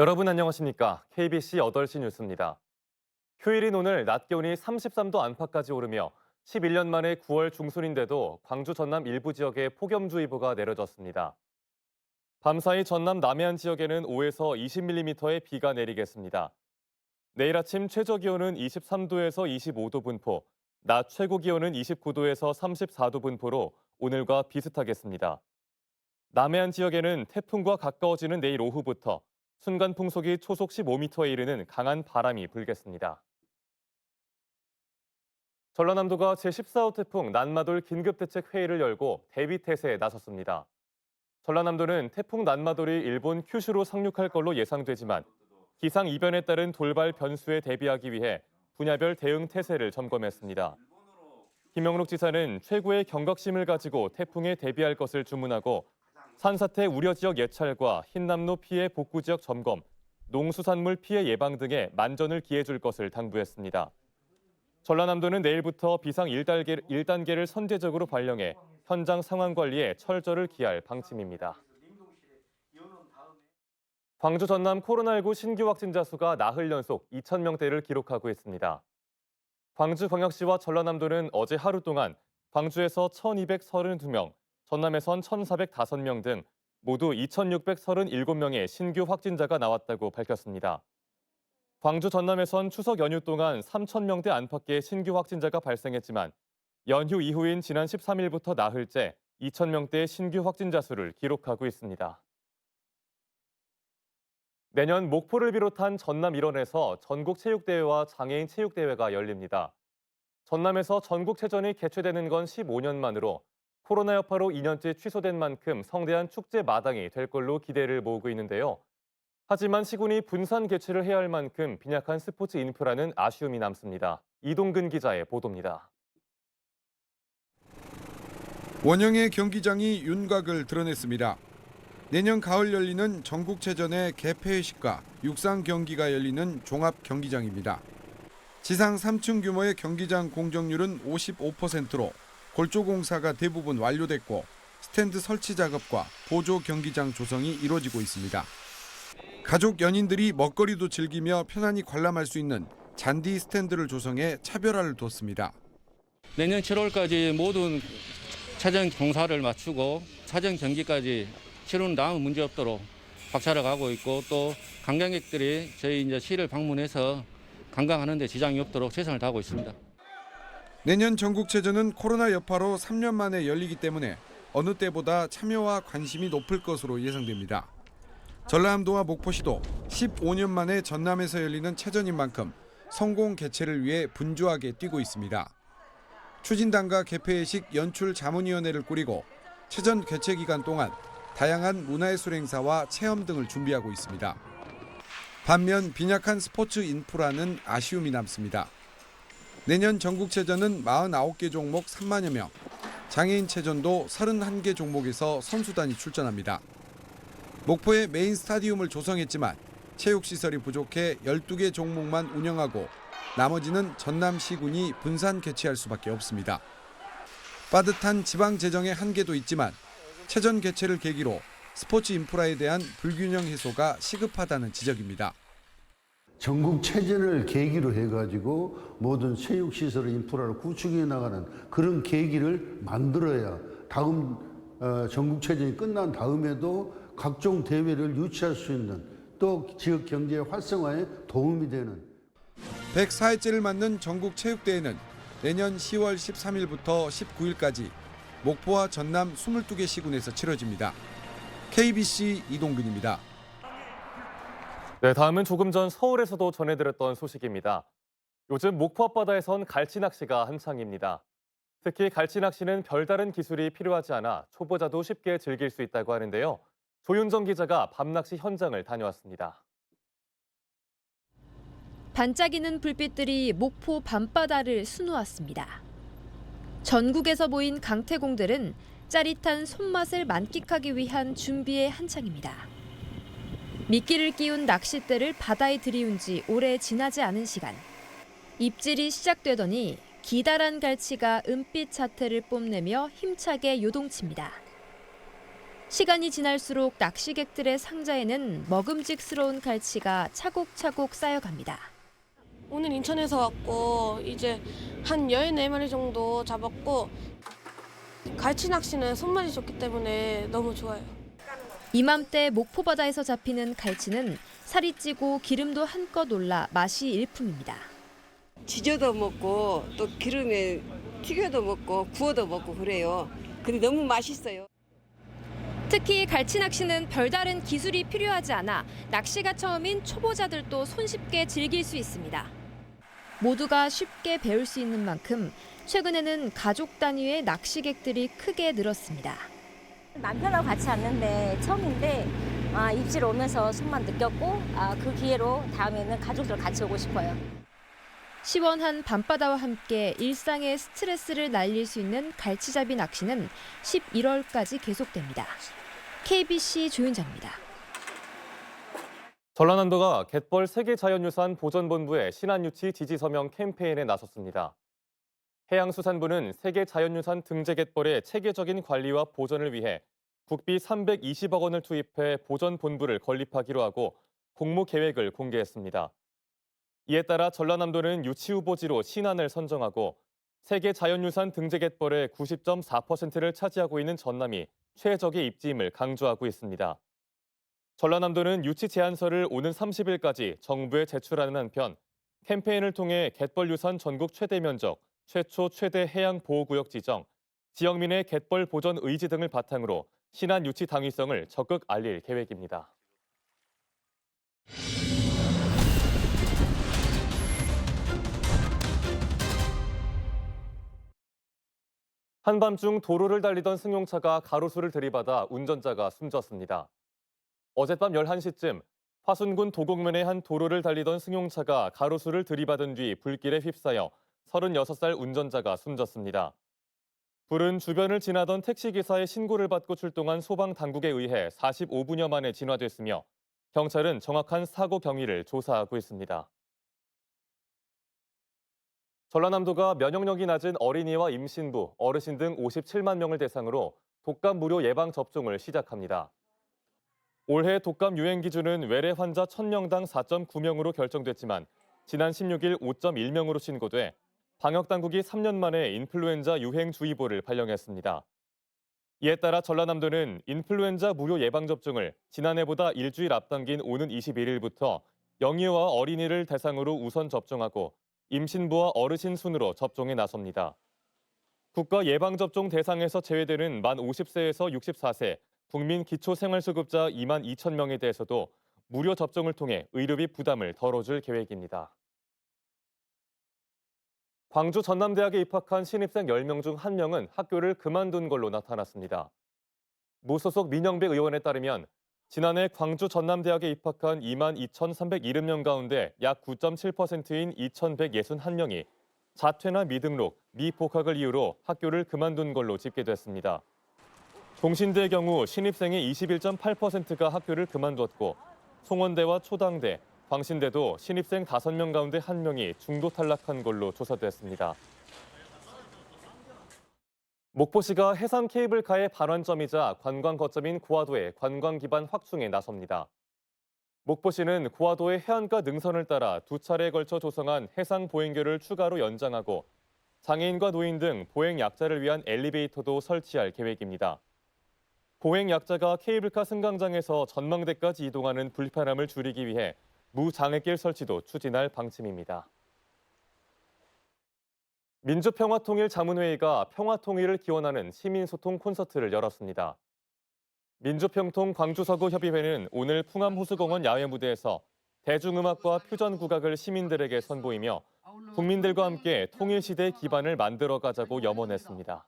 여러분 안녕하십니까? KBC 8시 뉴스입니다. 휴일인 오늘 낮 기온이 33도 안팎까지 오르며 11년 만에 9월 중순인데도 광주 전남 일부 지역에 폭염주의보가 내려졌습니다. 밤사이 전남 남해안 지역에는 5에서 20mm의 비가 내리겠습니다. 내일 아침 최저 기온은 23도에서 25도 분포, 낮 최고 기온은 29도에서 34도 분포로 오늘과 비슷하겠습니다. 남해안 지역에는 태풍과 가까워지는 내일 오후부터 순간 풍속이 초속 15m에 이르는 강한 바람이 불겠습니다. 전라남도가 제14호 태풍 난마돌 긴급대책회의를 열고 대비태세에 나섰습니다. 전라남도는 태풍 난마돌이 일본 큐슈로 상륙할 걸로 예상되지만 기상 이변에 따른 돌발 변수에 대비하기 위해 분야별 대응 태세를 점검했습니다. 김영록 지사는 최고의 경각심을 가지고 태풍에 대비할 것을 주문하고 산사태 우려 지역 예찰과 흰남노 피해 복구 지역 점검, 농수산물 피해 예방 등에 만전을 기해줄 것을 당부했습니다. 전라남도는 내일부터 비상 1단계를 선제적으로 발령해 현장 상황 관리에 철저를 기할 방침입니다. 광주 전남 코로나19 신규 확진자 수가 나흘 연속 2,000명대를 기록하고 있습니다. 광주광역시와 전라남도는 어제 하루 동안 광주에서 1,232명, 전남에선 1,405명 등 모두 2,637명의 신규 확진자가 나왔다고 밝혔습니다. 광주 전남에선 추석 연휴 동안 3,000명대 안팎의 신규 확진자가 발생했지만 연휴 이후인 지난 13일부터 나흘째 2,000명대의 신규 확진자 수를 기록하고 있습니다. 내년 목포를 비롯한 전남 일원에서 전국체육대회와 장애인 체육대회가 열립니다. 전남에서 전국체전이 개최되는 건 15년 만으로 코로나 여파로 2년째 취소된 만큼 성대한 축제 마당이 될 걸로 기대를 모으고 있는데요. 하지만 시군이 분산 개최를 해야 할 만큼 빈약한 스포츠 인프라는 아쉬움이 남습니다. 이동근 기자의 보도입니다. 원형의 경기장이 윤곽을 드러냈습니다. 내년 가을 열리는 전국체전의 개폐회식과 육상 경기가 열리는 종합 경기장입니다. 지상 3층 규모의 경기장 공정률은 55%로 골조 공사가 대부분 완료됐고 스탠드 설치 작업과 보조 경기장 조성이 이루어지고 있습니다. 가족 연인들이 먹거리도 즐기며 편안히 관람할 수 있는 잔디 스탠드를 조성해 차별화를 뒀습니다. 내년 7월까지 모든 차전 공사를 마치고 차전 경기까지 치르는 다음 문제 없도록 박차를 가고 있고 또 관광객들이 저희 이제 시를 방문해서 관광하는 데 지장이 없도록 최선을 다하고 있습니다. 내년 전국체전은 코로나 여파로 3년 만에 열리기 때문에 어느 때보다 참여와 관심이 높을 것으로 예상됩니다. 전라남도와 목포시도 15년 만에 전남에서 열리는 체전인 만큼 성공 개최를 위해 분주하게 뛰고 있습니다. 추진단과 개폐회식 연출 자문위원회를 꾸리고 체전 개최 기간 동안 다양한 문화예술 행사와 체험 등을 준비하고 있습니다. 반면 빈약한 스포츠 인프라는 아쉬움이 남습니다. 내년 전국체전은 49개 종목 3만여 명, 장애인체전도 31개 종목에서 선수단이 출전합니다. 목포에 메인 스타디움을 조성했지만 체육시설이 부족해 12개 종목만 운영하고 나머지는 전남시군이 분산 개최할 수밖에 없습니다. 빠듯한 지방 재정의 한계도 있지만 체전 개최를 계기로 스포츠 인프라에 대한 불균형 해소가 시급하다는 지적입니다. 전국체전을 계기로 해가지고 모든 체육시설 인프라를 구축해 나가는 그런 계기를 만들어야 다음 전국체전이 끝난 다음에도 각종 대회를 유치할 수 있는 또 지역 경제 활성화에 도움이 되는 104회째를 맞는 전국체육대회는 내년 10월 13일부터 19일까지 목포와 전남 22개 시군에서 치러집니다. KBC 이동근입니다. 네, 다음은 조금 전 서울에서도 전해드렸던 소식입니다. 요즘 목포 앞바다에선 갈치 낚시가 한창입니다. 특히 갈치 낚시는 별다른 기술이 필요하지 않아 초보자도 쉽게 즐길 수 있다고 하는데요. 조윤정 기자가 밤낚시 현장을 다녀왔습니다. 반짝이는 불빛들이 목포 밤바다를 수놓았습니다. 전국에서 모인 강태공들은 짜릿한 손맛을 만끽하기 위한 준비에 한창입니다. 미끼를 끼운 낚싯대를 바다에 들이운 지 오래 지나지 않은 시간. 입질이 시작되더니 기다란 갈치가 은빛 자태를 뽐내며 힘차게 요동칩니다. 시간이 지날수록 낚시객들의 상자에는 먹음직스러운 갈치가 차곡차곡 쌓여갑니다. 오늘 인천에서 왔고 이제 한 14마리 정도 잡았고 갈치 낚시는 손맛이 좋기 때문에 너무 좋아요. 이맘때 목포바다에서 잡히는 갈치는 살이 찌고 기름도 한껏 올라 맛이 일품입니다. 지져도 먹고 또 기름에 튀겨도 먹고 구워도 먹고 그래요. 근데 너무 맛있어요. 특히 갈치 낚시는 별다른 기술이 필요하지 않아 낚시가 처음인 초보자들도 손쉽게 즐길 수 있습니다. 모두가 쉽게 배울 수 있는 만큼 최근에는 가족 단위의 낚시객들이 크게 늘었습니다. 남편하고 같이 왔는데 처음인데 입질 오면서 손만 느꼈고 그 기회로 다음에는 가족들 같이 오고 싶어요. 시원한 밤바다와 함께 일상의 스트레스를 날릴 수 있는 갈치잡이 낚시는 11월까지 계속됩니다. KBC 조윤정입니다. 전라남도가 갯벌 세계자연유산 보전본부의 신안유치 지지 서명 캠페인에 나섰습니다. 해양수산부는 세계자연유산 등재 갯벌의 체계적인 관리와 보전을 위해 국비 320억 원을 투입해 보전본부를 건립하기로 하고 공모 계획을 공개했습니다. 이에 따라 전라남도는 유치 후보지로 신안을 선정하고 세계자연유산 등재 갯벌의 90.4%를 차지하고 있는 전남이 최적의 입지임을 강조하고 있습니다. 전라남도는 유치 제안서를 오는 30일까지 정부에 제출하는 한편 캠페인을 통해 갯벌유산 전국 최대 면적, 최초 최대 해양보호구역 지정, 지역민의 갯벌 보전 의지 등을 바탕으로 신안 유치 당위성을 적극 알릴 계획입니다. 한밤중 도로를 달리던 승용차가 가로수를 들이받아 운전자가 숨졌습니다. 어젯밤 11시쯤 화순군 도곡면의 한 도로를 달리던 승용차가 가로수를 들이받은 뒤 불길에 휩싸여 36살 운전자가 숨졌습니다. 불은 주변을 지나던 택시기사의 신고를 받고 출동한 소방당국에 의해 45분여 만에 진화됐으며 경찰은 정확한 사고 경위를 조사하고 있습니다. 전라남도가 면역력이 낮은 어린이와 임신부, 어르신 등 57만 명을 대상으로 독감 무료 예방 접종을 시작합니다. 올해 독감 유행 기준은 외래 환자 1000명당 4.9명으로 결정됐지만 지난 16일 5.1명으로 신고돼 방역당국이 3년 만에 인플루엔자 유행주의보를 발령했습니다. 이에 따라 전라남도는 인플루엔자 무료 예방접종을 지난해보다 일주일 앞당긴 오는 21일부터 영유아와 어린이를 대상으로 우선 접종하고 임신부와 어르신 순으로 접종에 나섭니다. 국가 예방접종 대상에서 제외되는 만 50세에서 64세 국민 기초생활수급자 2만 2천 명에 대해서도 무료 접종을 통해 의료비 부담을 덜어줄 계획입니다. 광주 전남대학에 입학한 신입생 10명 중 1명은 학교를 그만둔 걸로 나타났습니다. 무소속 민영배 의원에 따르면 지난해 광주 전남대학에 입학한 2만 2,370명 가운데 약 9.7%인 2,161명이 자퇴나 미등록, 미복학을 이유로 학교를 그만둔 걸로 집계됐습니다. 동신대의 경우 신입생의 21.8%가 학교를 그만뒀고 송원대와 초당대, 광신대도 신입생 5명 가운데 1명이 중도 탈락한 걸로 조사됐습니다. 목포시가 해상 케이블카의 반환점이자 관광 거점인 고화도의 관광 기반 확충에 나섭니다. 목포시는 고화도의 해안가 능선을 따라 2차례에 걸쳐 조성한 해상 보행교를 추가로 연장하고 장애인과 노인 등 보행 약자를 위한 엘리베이터도 설치할 계획입니다. 보행 약자가 케이블카 승강장에서 전망대까지 이동하는 불편함을 줄이기 위해 무장애길 설치도 추진할 방침입니다. 민주평화통일자문회의가 평화통일을 기원하는 시민소통 콘서트를 열었습니다. 민주평통 광주서구협의회는 오늘 풍암호수공원 야외무대에서 대중음악과 퓨전국악을 시민들에게 선보이며 국민들과 함께 통일시대의 기반을 만들어가자고 염원했습니다.